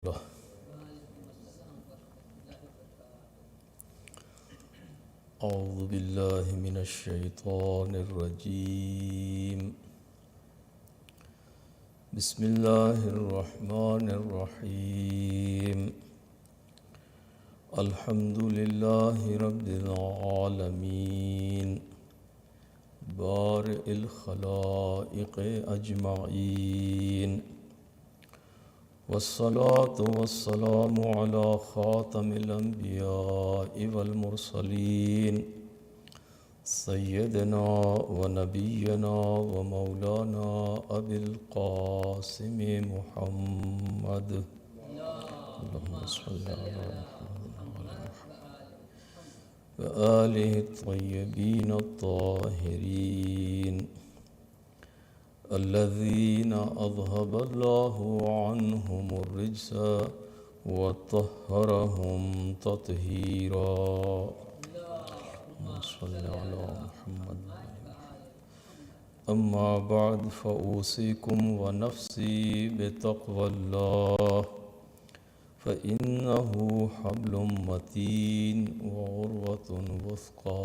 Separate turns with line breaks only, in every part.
الله. أعوذ بالله من الشيطان الرجيم. بسم الله الرحمن الرحيم. الحمد لله رب العالمين بارئ الخلائق أجمعين، والصلاة والسلام على خاتم الأنبياء والمرسلين سيدنا ونبينا ومولانا أبي القاسم محمد. اللهم صل على محمد وآله الطيبين الطاهرين الذين أذهب الله عنهم الرجس وطهرهم تطهيرا. اللهم صل على محمد. أما بعد فأوصيكم ونفسي بتقوى الله، فإنه حبل متين وعروة وثقى.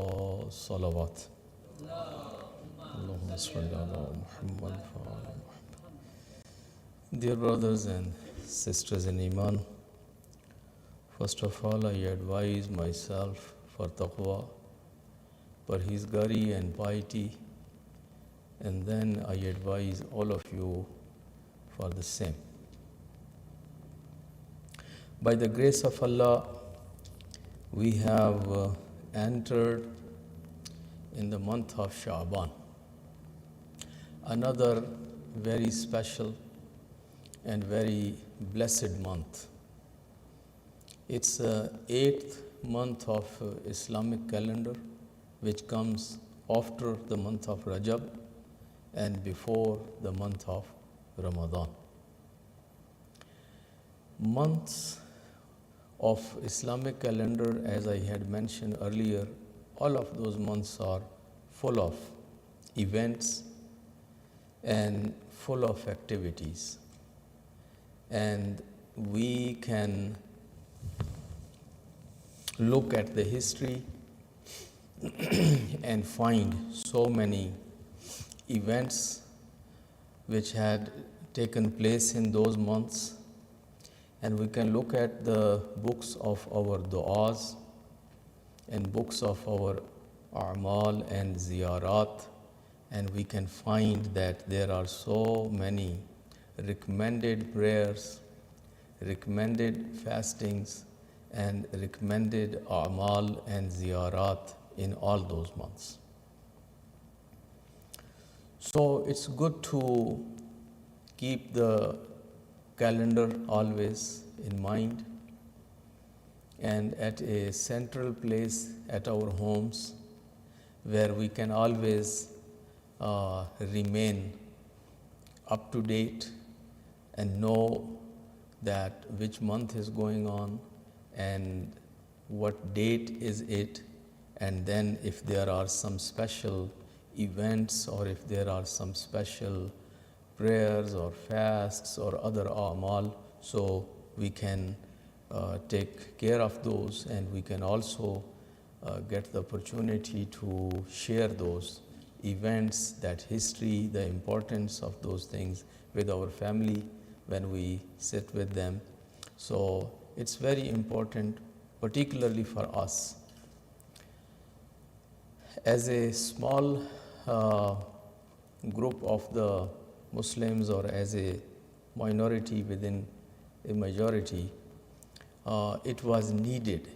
صلوات. اللهم صل على محمد. Dear brothers and sisters in Iman, first of all I advise myself for taqwa, parhizgari and piety, and then I advise all of you for the same. By the grace of Allah, we have entered in the month of Sha'ban, another very special and very blessed month. It's the 8th month of Islamic calendar, which comes after the month of Rajab and before the month of Ramadan. Months of Islamic calendar, as I had mentioned earlier, all of those months are full of events and full of activities, and we can look at the history and find so many events which had taken place in those months, and we can look at the books of our du'as and books of our a'mal and ziyarat, and we can find that there are so many recommended prayers, recommended fastings, and recommended a'mal and ziyarat in all those months. So it's good to keep the calendar always in mind, and at a central place at our homes where we can always remain up to date and know that which month is going on and what date is it, and then if there are some special events or if there are some special prayers or fasts or other a'mal, so we can take care of those, and we can also get the opportunity to share those events, that history, the importance of those things with our family when we sit with them. So it's very important, particularly for us. As a small group of the Muslims, or as a minority within a majority, it was needed,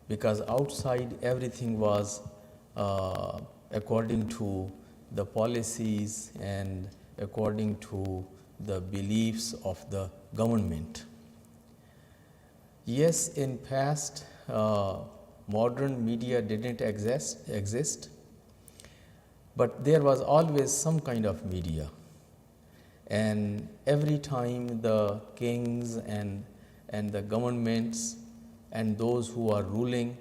because outside everything was according to the policies and according to the beliefs of the government. Yes, in past modern media didn't exist, but there was always some kind of media, and every time the kings and the governments and those who are ruling,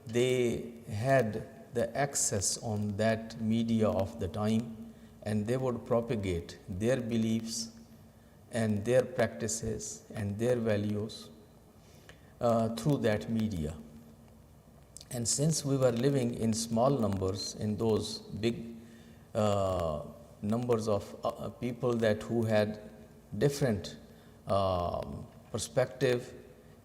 they had the access on that media of the time, and they would propagate their beliefs and their practices and their values through that media. And since we were living in small numbers, in those big numbers of people who had different perspective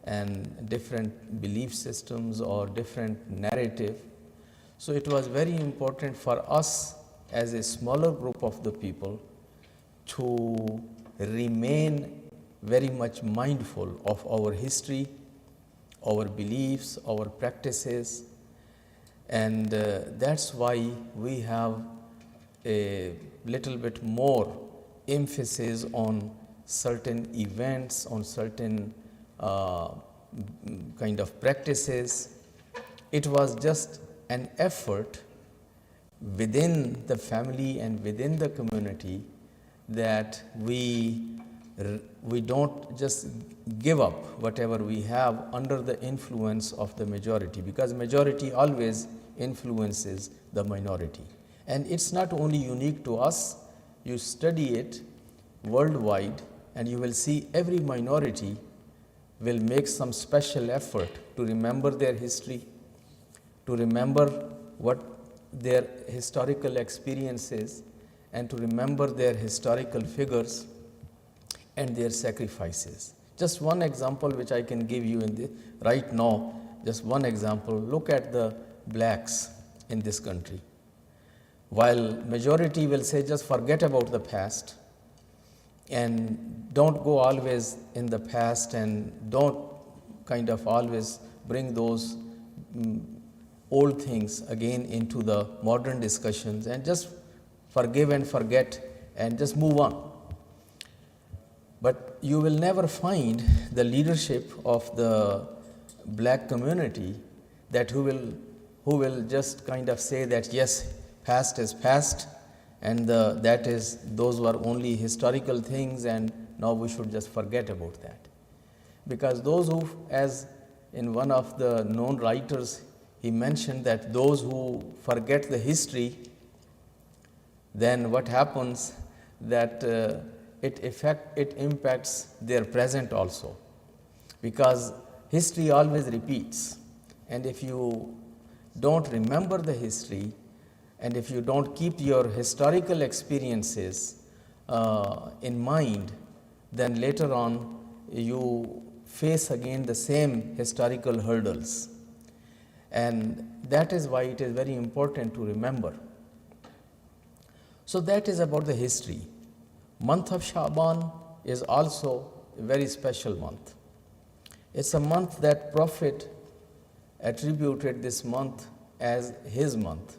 and different belief systems or different narrative, so it was very important for us as a smaller group of the people to remain very much mindful of our history, our beliefs, our practices, and that's why we have a little bit more emphasis on certain events, on certain kind of practices. It was just an effort within the family and within the community that we don't just give up whatever we have under the influence of the majority, because majority always influences the minority. And it's not only unique to us. You study it worldwide and you will see every minority will make some special effort to remember their history, to remember what their historical experience is, and to remember their historical figures and their sacrifices. Just one example which I can give you right now, just one example. Look at the blacks in this country. While majority will say just forget about the past and don't go always in the past and don't kind of always bring those old things again into the modern discussions, and just forgive and forget and just move on. But you will never find the leadership of the black community who will just kind of say that yes, past is past, and those were only historical things, and now we should just forget about that. Because those who, as in one of the known writers, he mentioned that those who forget the history, then what happens that it impacts their present also, because history always repeats. And if you don't remember the history, and if you don't keep your historical experiences in mind, then later on you face again the same historical hurdles. And that is why it is very important to remember. So that is about the history. Month of Sha'ban is also a very special month. It's a month that Prophet attributed this month as his month.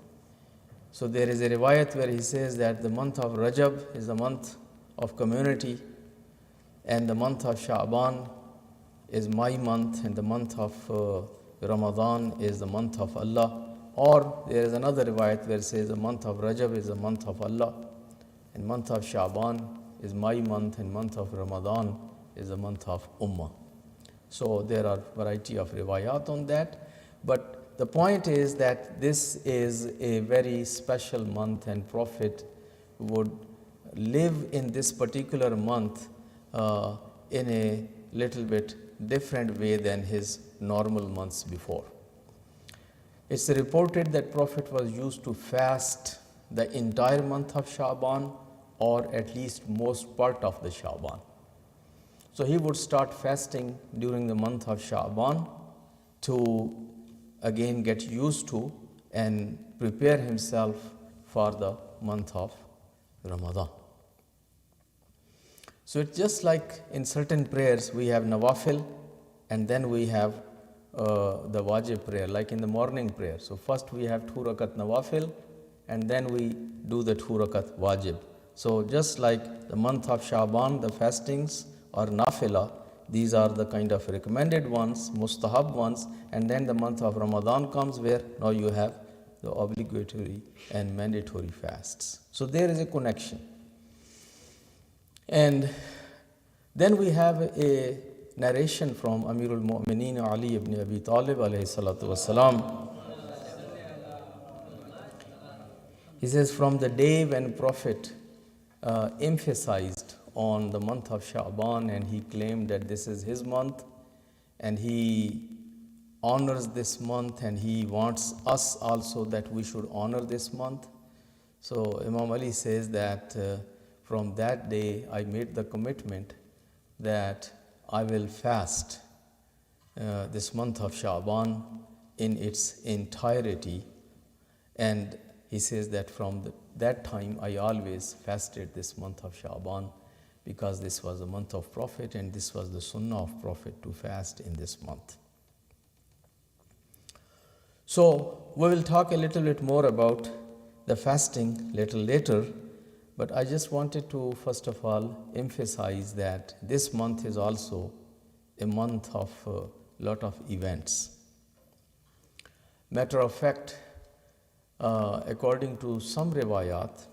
So there is a riwayat where he says that the month of Rajab is the month of community, and the month of Sha'ban is my month, and the month of Ramadan is the month of Allah. Or there is another riwayat where it says the month of Rajab is the month of Allah, and month of Sha'ban is my month, and month of Ramadan is the month of Ummah. So there are variety of riwayat on that, but the point is that this is a very special month, and Prophet would live in this particular month in a little bit different way than his normal months before. It's reported that Prophet was used to fast the entire month of Sha'ban, or at least most part of the Sha'ban. So he would start fasting during the month of Sha'ban to again get used to and prepare himself for the month of Ramadan. So it's just like in certain prayers we have nawafil, and then we have the wajib prayer, like in the morning prayer. So first we have 2 rakat nawafil, and then we do the 2 rakat wajib. So just like the month of Sha'ban, the fastings or nafila, these are the kind of recommended ones, mustahab ones, and then the month of Ramadan comes where now you have the obligatory and mandatory fasts. So there is a connection. And then we have a narration from Amirul Mu'mineen Ali ibn Abi Talib alayhi salatu wasalam. He says, from the day when Prophet emphasized on the month of Sha'ban, and he claimed that this is his month and he honors this month, and he wants us also that we should honor this month. So Imam Ali says that from that day I made the commitment that I will fast this month of Sha'ban in its entirety. And he says that from that time I always fasted this month of Sha'ban, because this was the month of Prophet and this was the sunnah of Prophet to fast in this month. So we will talk a little bit more about the fasting little later, but I just wanted to first of all emphasize that this month is also a month of a lot of events. Matter of fact, according to some riwayat,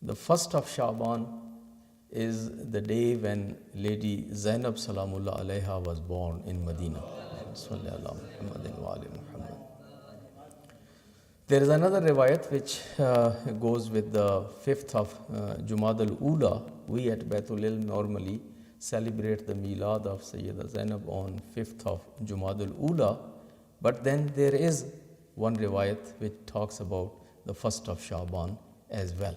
the first of Sha'ban is the day when Lady Zainab Salamullah Alaiha was born in Medina. There is another riwayat which goes with the 5th of Jumada al-Ula. We at BaitulIlm normally celebrate the Milad of Sayyida Zainab on 5th of Jumada al-Ula, but then there is one riwayat which talks about the 1st of Sha'ban as well.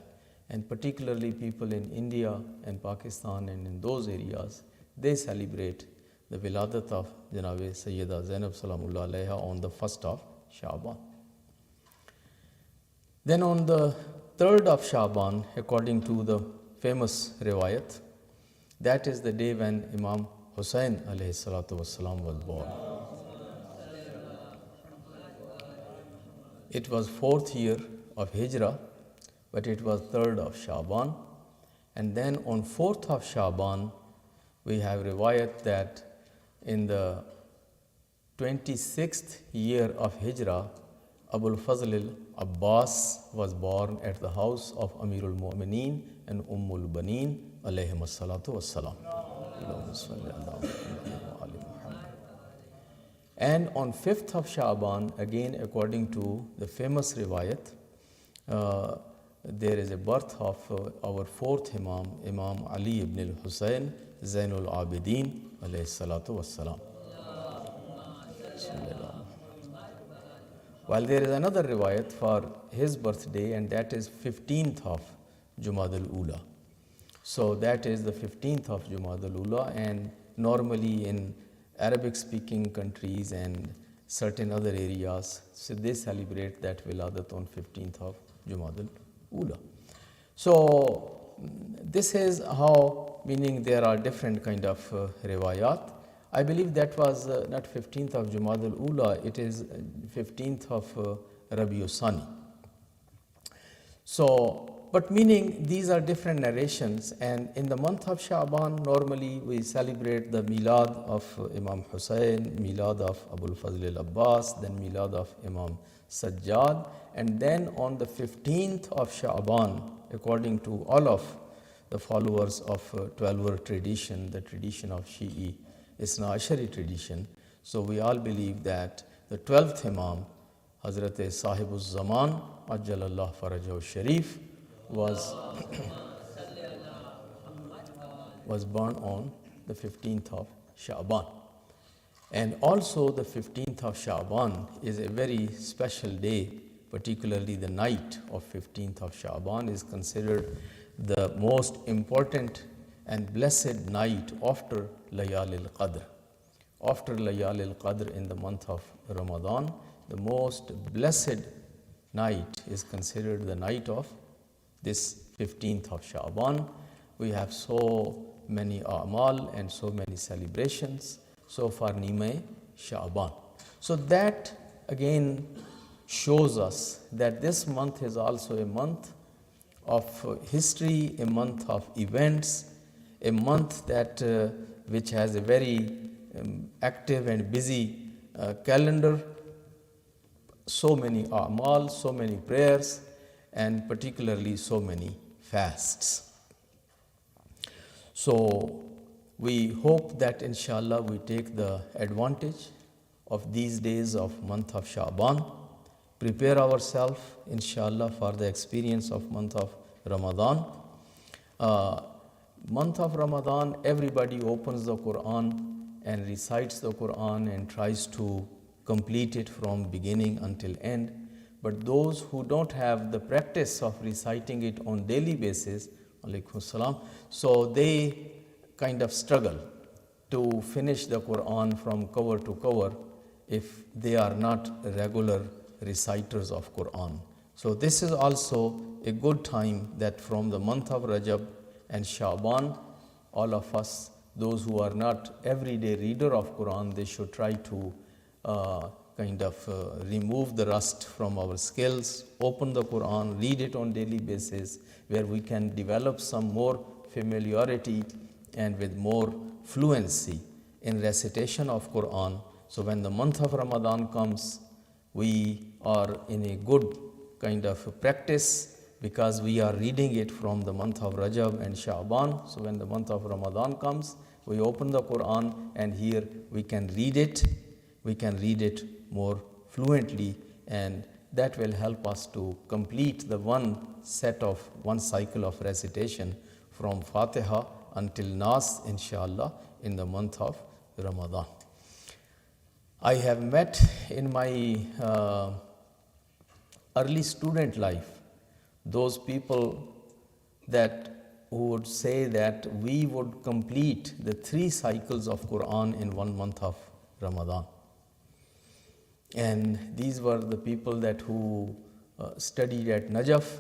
And particularly people in India and Pakistan and in those areas, they celebrate the Wiladat of Janabi Sayyida Zainab Salamullah Alaiha on the 1st of Sha'ban. Then on the 3rd of Sha'ban, according to the famous riwayat, that is the day when Imam Hussain alayhi salatu wasalam was born. It was 4th year of Hijrah, but it was 3rd of Sha'ban. And then on 4th of Sha'ban, we have riwayat that in the 26th year of Hijrah, Abul Fazl al-Abbas was born at the house of Amirul Mu'mineen and Ummul Baneen alayhim as-salatu was-salam. And on 5th of Sha'ban, again according to the famous riwayat, there is a birth of our 4th Imam, Imam Ali ibn al-Husayn Zainul Abidin alayhi salatu was-salam. While there is another riwayat for his birthday, and that is 15th of Jumada al-Ula. So that is the 15th of Jumada al-Ula, and normally in Arabic speaking countries and certain other areas, so they celebrate that Wiladat on 15th of Jumada al-Ula. So this is how, meaning there are different kind of riwayat. I believe that was not 15th of Jumada al-Ula, it is 15th of Rabiul Sani. So, but meaning these are different narrations, and in the month of Sha'ban, normally we celebrate the Milad of Imam Hussain, Milad of Abul Fazl al-Abbas, then Milad of Imam Sajjad, and then on the 15th of Sha'ban, according to all of the followers of 12-hour tradition, the tradition of Shi'i Isna Ashari tradition. So we all believe that the 12th Imam, Hazrat Sahibul Zaman, Ajjalallah Farajahu Sharif, was born on the 15th of Sha'ban. And also the 15th of Sha'ban is a very special day, particularly the night of 15th of Sha'ban is considered the most important and blessed night after Layal al-Qadr. After Layal al-Qadr in the month of Ramadan, the most blessed night is considered the night of this 15th of Sha'ban. We have so many a'mal and so many celebrations so far Nimay Sha'ban. So that again shows us that this month is also a month of history, a month of events, a month that which has a very active and busy calendar, so many a'mal, so many prayers, and particularly so many fasts. So we hope that inshallah we take the advantage of these days of month of Sha'ban, prepare ourselves inshallah for the experience of month of Ramadan. Month of Ramadan, everybody opens the Quran and recites the Quran and tries to complete it from beginning until end. But those who don't have the practice of reciting it on daily basis, alaikum salam, so they kind of struggle to finish the Quran from cover to cover if they are not regular reciters of Quran. So this is also a good time that from the month of Rajab and Shaban, all of us, those who are not everyday reader of Quran, they should try to remove the rust from our skills, open the Quran, read it on daily basis, where we can develop some more familiarity and with more fluency in recitation of Quran. So when the month of Ramadan comes, we are in a good kind of practice because we are reading it from the month of Rajab and Sha'ban. So when the month of Ramadan comes, we open the Quran and here we can read it. We can read it more fluently, and that will help us to complete the one cycle of recitation from Fatiha until Nas, inshallah, in the month of Ramadan. I have met in my early student life those people that who would say that we would complete the 3 cycles of Quran in 1 month of Ramadan. And these were the people that who studied at Najaf,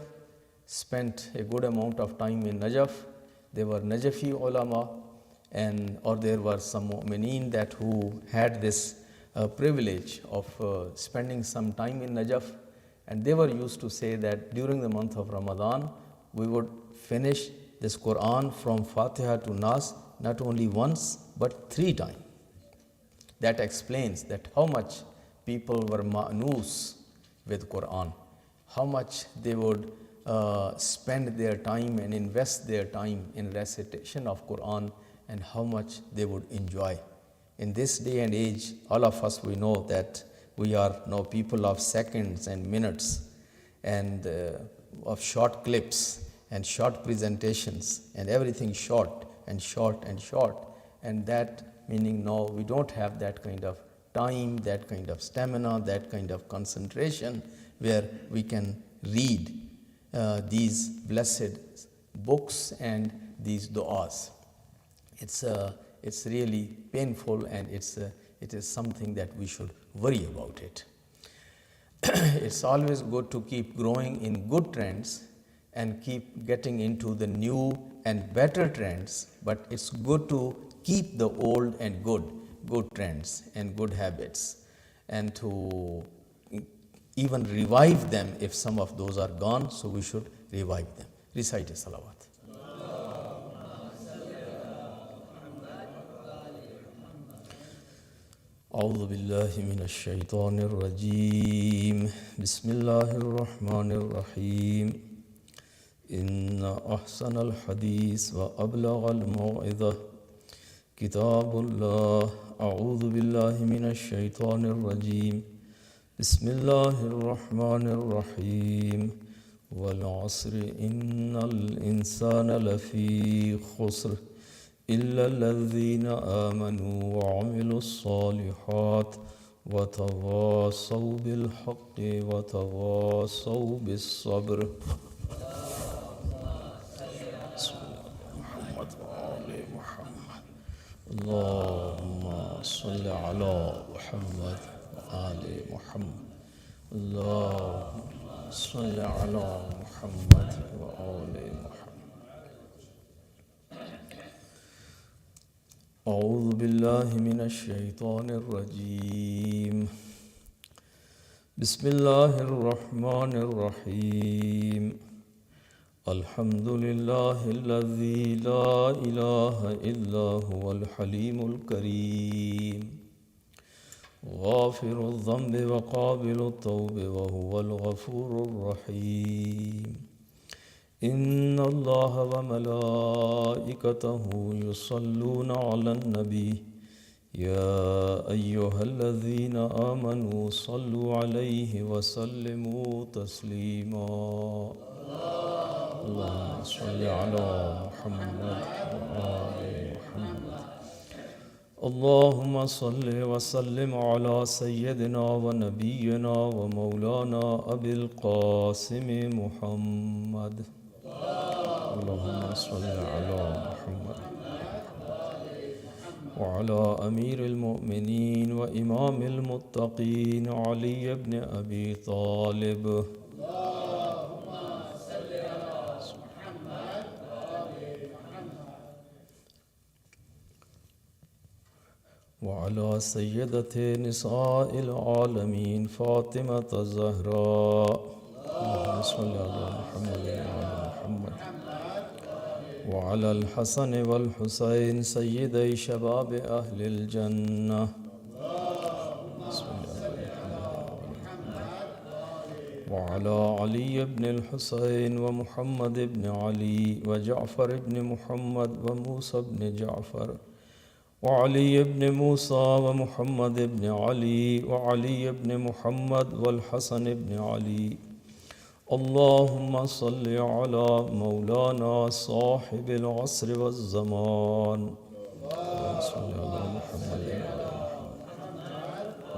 spent a good amount of time in Najaf. They were Najafi ulama, or there were some mu'mineen that who had this privilege of spending some time in Najaf, and they were used to say that during the month of Ramadan we would finish this Quran from Fatiha to Nas not only once but 3 times. That explains that how much people were ma'noos with Quran, how much they would spend their time and invest their time in recitation of Quran, and how much they would enjoy. In this day and age, all of us, we know that we are now people of seconds and minutes and of short clips and short presentations and everything short and short and short, and that meaning now we don't have that kind of time, that kind of stamina, that kind of concentration where we can read these blessed books and these du'as. It's really painful, and it is something that we should worry about it. It's always good to keep growing in good trends and keep getting into the new and better trends, but it's good to keep the old and good trends and good habits, and to even revive them if some of those are gone, so we should revive them. Recite a salawat. أعوذ بالله من الشيطان الرجيم بسم الله الرحمن الرحيم إن أحسن الحديث وأبلغ الموعظة كتاب الله أعوذ بالله من الشيطان الرجيم بسم الله الرحمن الرحيم والعصر إن الإنسان لفي خسر إلا الذين آمنوا وعملوا الصالحات وتواصوا بالحق وتواصوا بالصبر. محمد وآل محمد. اللهم صل على محمد وآل محمد. اللهم صل على محمد وآل محمد. أعوذ بالله من الشيطان الرجيم بسم الله الرحمن الرحيم الحمد لله الذي لا إله إلا هو الحليم الكريم غافر الذنب وقابل التوب وهو الغفور الرحيم إن الله وملائكته يصلون على النبي يا أيها الذين آمنوا صلوا عليه وسلموا تسليما اللهم صل على محمد وآل محمد. اللهم صل وسلم على سيدنا ونبينا ومولانا أبي القاسم محمد. اللهم صل على محمد وعلى أمير المؤمنين وإمام المتقين علي بن أبي طالب. وعلى سيدة نساء العالمين فاطمة الزهراء. اللهم صل على محمد وعلى محمد وعلى الحسن والحسين سيدي شباب أهل الجنة. وعلى علي بن الحسين ومحمد بن علي وجعفر بن محمد وموسى بن جعفر وعلي بن موسى ومحمد بن علي وعلي بن محمد والحسن بن علي. اللهم صل على مولانا صاحب العصر والزمان. اللهم صل على محمد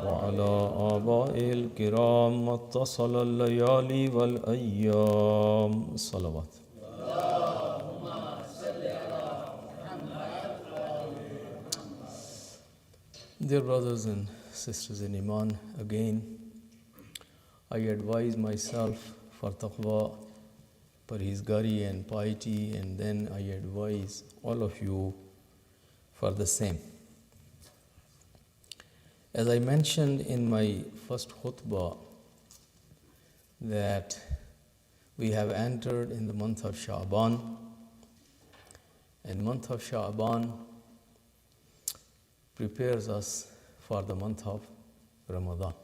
وعلى آبائه الكرام ما اتصل الليالي والأيام. صلوات. Dear brothers and sisters in Iman, again I advise myself for taqwa, parhizgari and piety, and then I advise all of you for the same. As I mentioned in my first khutbah that we have entered in the month of Sha'ban, and month of Sha'ban prepares us for the month of Ramadan.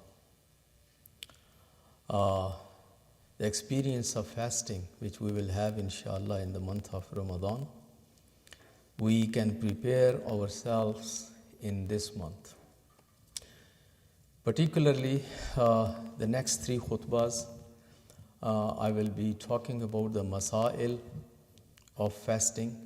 The experience of fasting, which we will have inshallah in the month of Ramadan, we can prepare ourselves in this month. Particularly, the next three khutbahs, I will be talking about the masail of fasting.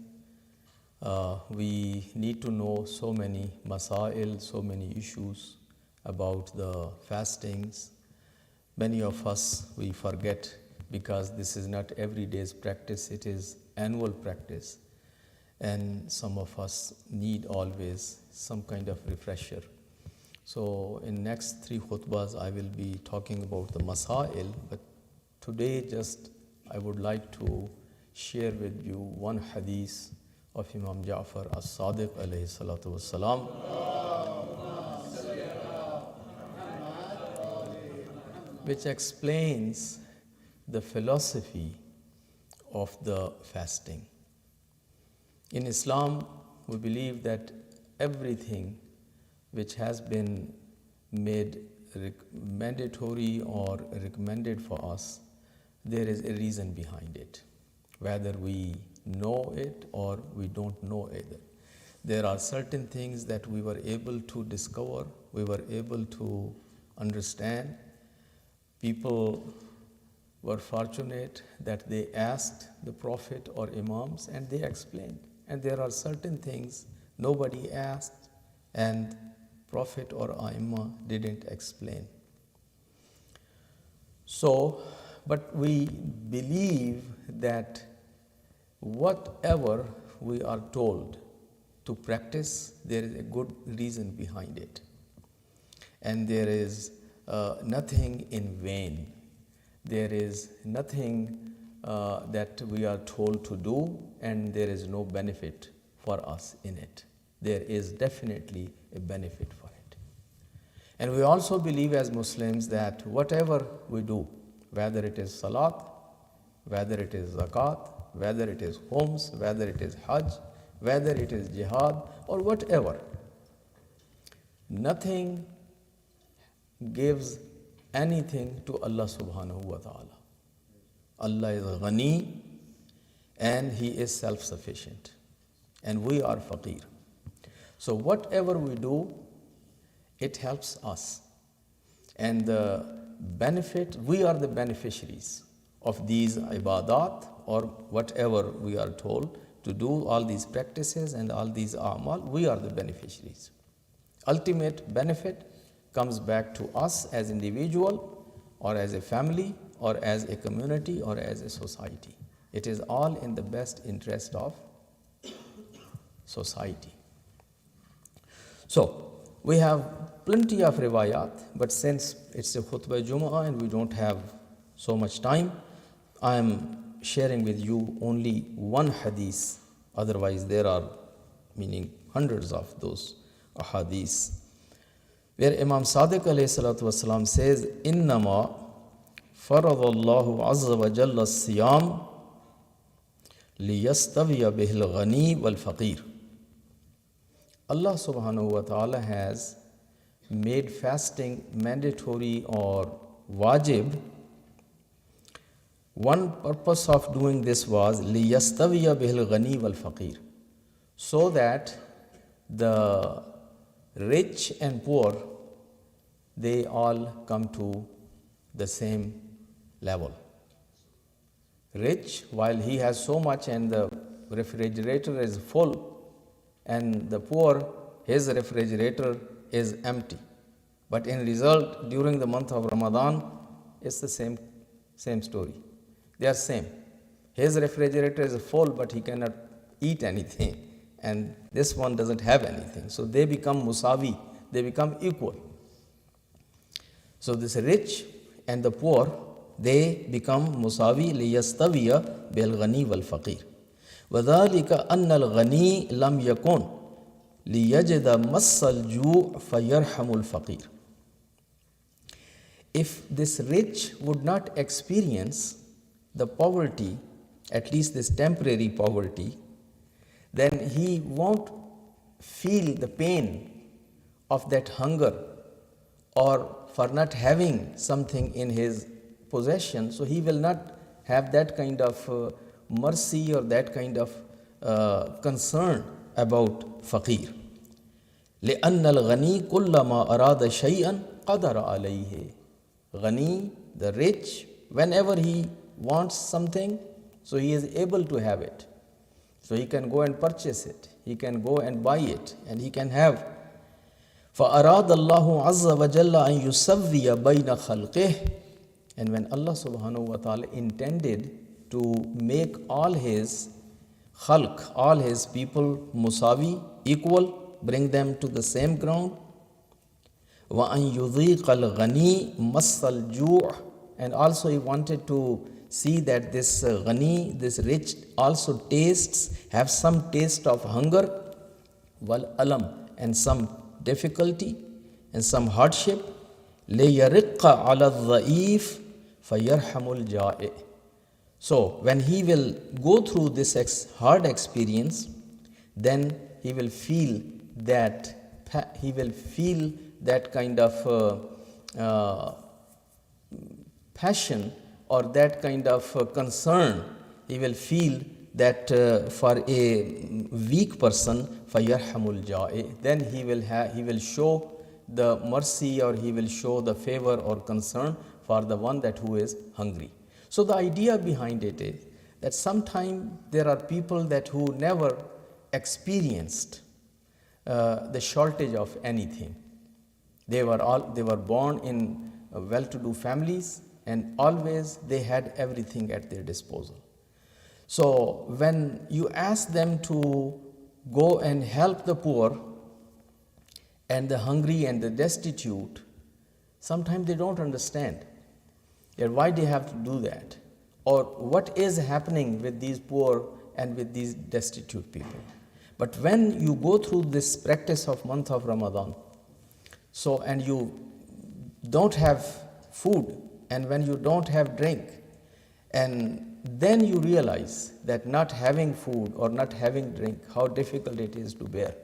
We need to know so many masail, so many issues about the fastings. Many of us, we forget because this is not every day's practice, it is annual practice. And some of us need always some kind of refresher. So in next three khutbahs, I will be talking about the masail, but today just I would like to share with you one hadith of Imam Ja'far as-Sadiq alayhi salatu wassalam, which explains the philosophy of the fasting. In Islam, we believe that everything which has been made mandatory or recommended for us, there is a reason behind it, whether we know it or we don't know either. There are certain things that we were able to discover, we were able to understand. People were fortunate that they asked the Prophet or Imams and they explained. And there are certain things nobody asked and Prophet or Aimma didn't explain. So, but we believe that whatever we are told to practice, there is a good reason behind it. And there is nothing in vain. There is nothing that we are told to do and there is no benefit for us in it. There is definitely a benefit for it. And we also believe as Muslims that whatever we do, whether it is salat, whether it is zakat, whether it is homes, whether it is hajj, whether it is jihad or whatever, nothing gives anything to Allah subhanahu wa ta'ala. Allah is ghani and He is self-sufficient and we are faqir. So whatever we do, it helps us. And the benefit, we are the beneficiaries of these ibadat or whatever we are told to do all these practices and all these amal, we are the beneficiaries. Ultimate benefit comes back to us as individual or as a family or as a community or as a society. It is all in the best interest of society. So, we have plenty of riwayat, but since it's a khutbah Jum'ah and we don't have so much time, I am sharing with you only one hadith. Otherwise, there are meaning hundreds of those hadiths, where Imam Sadiq alayhi salatu wasalam says, "Innama faradallahu azza wa jalla siyam liyastawiya bihil ghani wal faqir." Allah subhanahu wa ta'ala has made fasting mandatory or wajib. One purpose of doing this was liyastawiya bihil ghani wal faqir, so that the rich and poor, they all come to the same level. Rich, while he has so much and the refrigerator is full, and the poor, his refrigerator is empty. But in result, during the month of Ramadan, it's the same story. They are same. His refrigerator is full, but he cannot eat anything. And this one doesn't have anything. So they become musawi, they become equal. So this rich and the poor, they become musawi liyastawiya bil ghani wal faqir. وَذَلِكَ أَنَّ الْغَنِي لَمْ يَكُنْ لِيَجِدَ مَسَّ الْجُوعِ فَيَرْحَمُ الْفَقِيرِ. If this rich would not experience the poverty, at least this temporary poverty, then he won't feel the pain of that hunger or for not having something in his possession. So he will not have that kind of mercy or that kind of concern about faqir. لأن الغني كلما أراد شيئا قدر عليه. Ghani, the rich, whenever he wants something, so he is able to have it. So he can go and purchase it, he can go and buy it, and he can have. فأراد الله عز وجل أن يسوي بين خلقه. And when Allah subhanahu wa ta'ala intended to make all his khalq, all his people musawi, equal, bring them to the same ground. وَأَن يُذِيقَ الْغَنِي مَسَّ الْجُوعِ. And also he wanted to see that this ghani, this rich, also have some taste of hunger, wal alam, and some difficulty and some hardship. لِيَرِقَّ عَلَى الضَّعِيفِ فَيَرْحَمُ الْجَائِعِ. So when he will go through this hard experience, then he will feel that kind of passion or that kind of concern. He will feel that for a weak person, فَيَرْحَمُ الْجَائِعِ, then he will show the mercy or he will show the favor or concern for the one that who is hungry. So the idea behind it is that sometimes there are people that who never experienced the shortage of anything. They were born in well-to-do families, and always they had everything at their disposal. So when you ask them to go and help the poor and the hungry and the destitute, sometimes they don't understand that why they have to do that, or what is happening with these poor and with these destitute people. But when you go through this practice of month of Ramadan, so and you don't have food, and when you don't have drink, and then you realize that not having food or not having drink, how difficult it is to bear.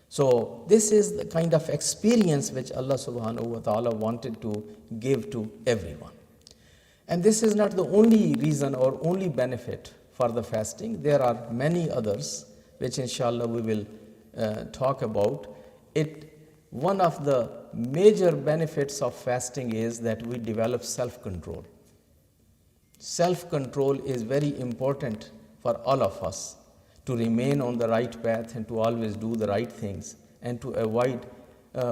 So this is the kind of experience which Allah subhanahu wa ta'ala wanted to give to everyone. And this is not the only reason or only benefit for the fasting. There are many others which inshallah we will talk about. One of the major benefits of fasting is that we develop self-control. self-control is very important for all of us to remain on the right path and to always do the right things and to avoid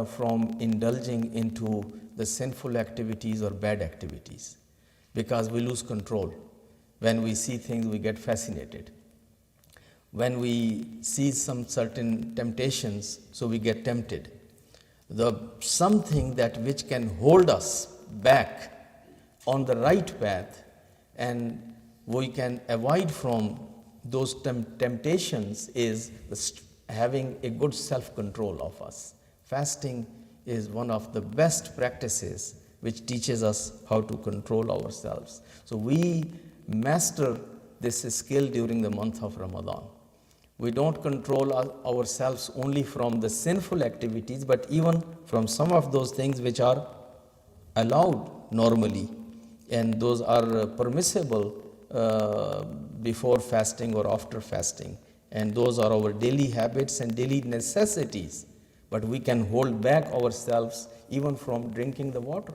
from indulging into the sinful activities or bad activities, because we lose control. When we see things, we get fascinated. When we see some certain temptations, so we get tempted. Something that which can hold us back on the right path and we can avoid from those temptations is having a good self-control of us. Fasting is one of the best practices which teaches us how to control ourselves. So we master this skill during the month of Ramadan. We don't control ourselves only from the sinful activities, but even from some of those things which are allowed normally, and those are permissible before fasting or after fasting, and those are our daily habits and daily necessities, but we can hold back ourselves even from drinking the water.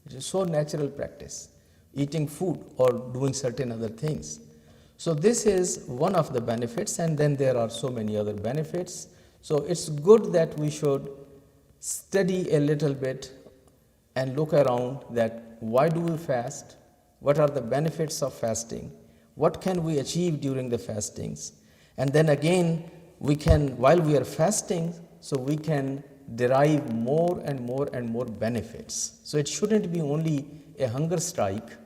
It is so natural practice, eating food or doing certain other things. So this is one of the benefits, and then there are so many other benefits. So it's good that we should study a little bit and look around that why do we fast, what are the benefits of fasting, what can we achieve during the fastings, and then again we can, while we are fasting, so we can derive more and more and more benefits. So it shouldn't be only a hunger strike.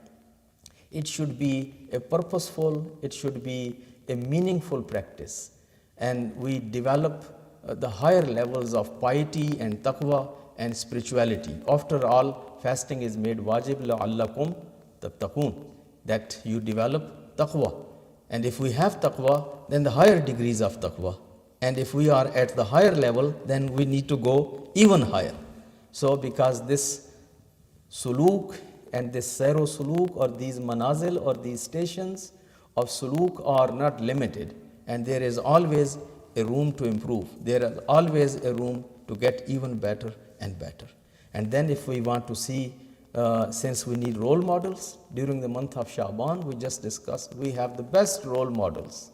It should be a purposeful, it should be a meaningful practice. And we develop the higher levels of piety and taqwa and spirituality. After all, fasting is made wajib la'allakum tattaqun, that you develop taqwa. And if we have taqwa, then the higher degrees of taqwa. And if we are at the higher level, then we need to go even higher. So because this suluk and this sayro suluk or these manazil or these stations of suluk are not limited, and there is always a room to improve. There is always a room to get even better and better. And then if we want to see, since we need role models during the month of Sha'ban, we just discussed, we have the best role models.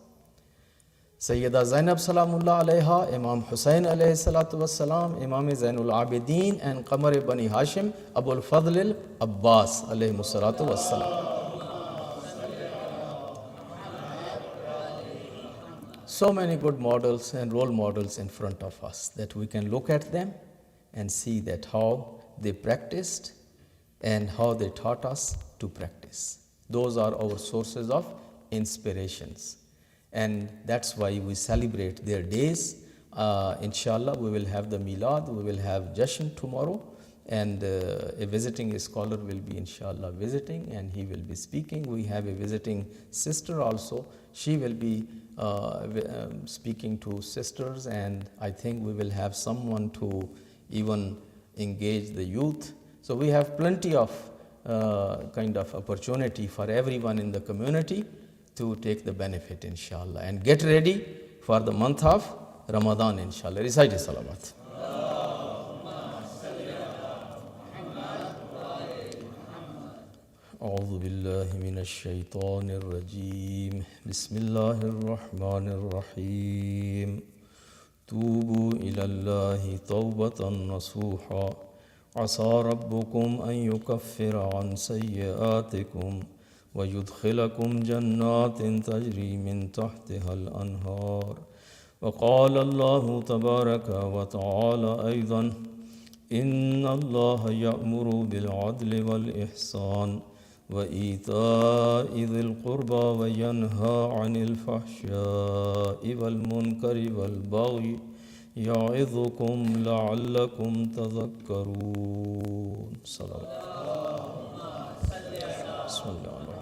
Sayyida Zainab Salamullah alayha, Imam Hussain alayhi salatu wassalam, Imam Zainul Abidin, and Qamar Bani Hashim, Abul Fadl Abbas alayhi salatu wassalam. So many good models and role models in front of us that we can look at them and see that how they practiced and how they taught us to practice. Those are our sources of inspirations. And that's why we celebrate their days. Inshallah, we will have the Milad, we will have Jashan tomorrow, and a visiting scholar will be inshallah visiting, and he will be speaking. We have a visiting sister also. She will be speaking to sisters, and I think we will have someone to even engage the youth. So we have plenty of kind of opportunity for everyone in the community to take the benefit, inshallah, and get ready for the month of Ramadan, inshallah. Recite salawat. أعوذ بالله من الشيطان الرجيم بسم الله الرحمن الرحيم توبوا إلى الله توبة نصوحا عسى ربكم أن يكفر عن سيئاتكم ويدخلكم جنات تجري من تحتها الأنهار وقال الله تبارك وتعالى أيضا إن الله يأمر بالعدل والإحسان وإيتاء ذي القربى وينهى عن الفحشاء والمنكر والبغي يعظكم لعلكم تذكرون صلى الله عليه وسلم.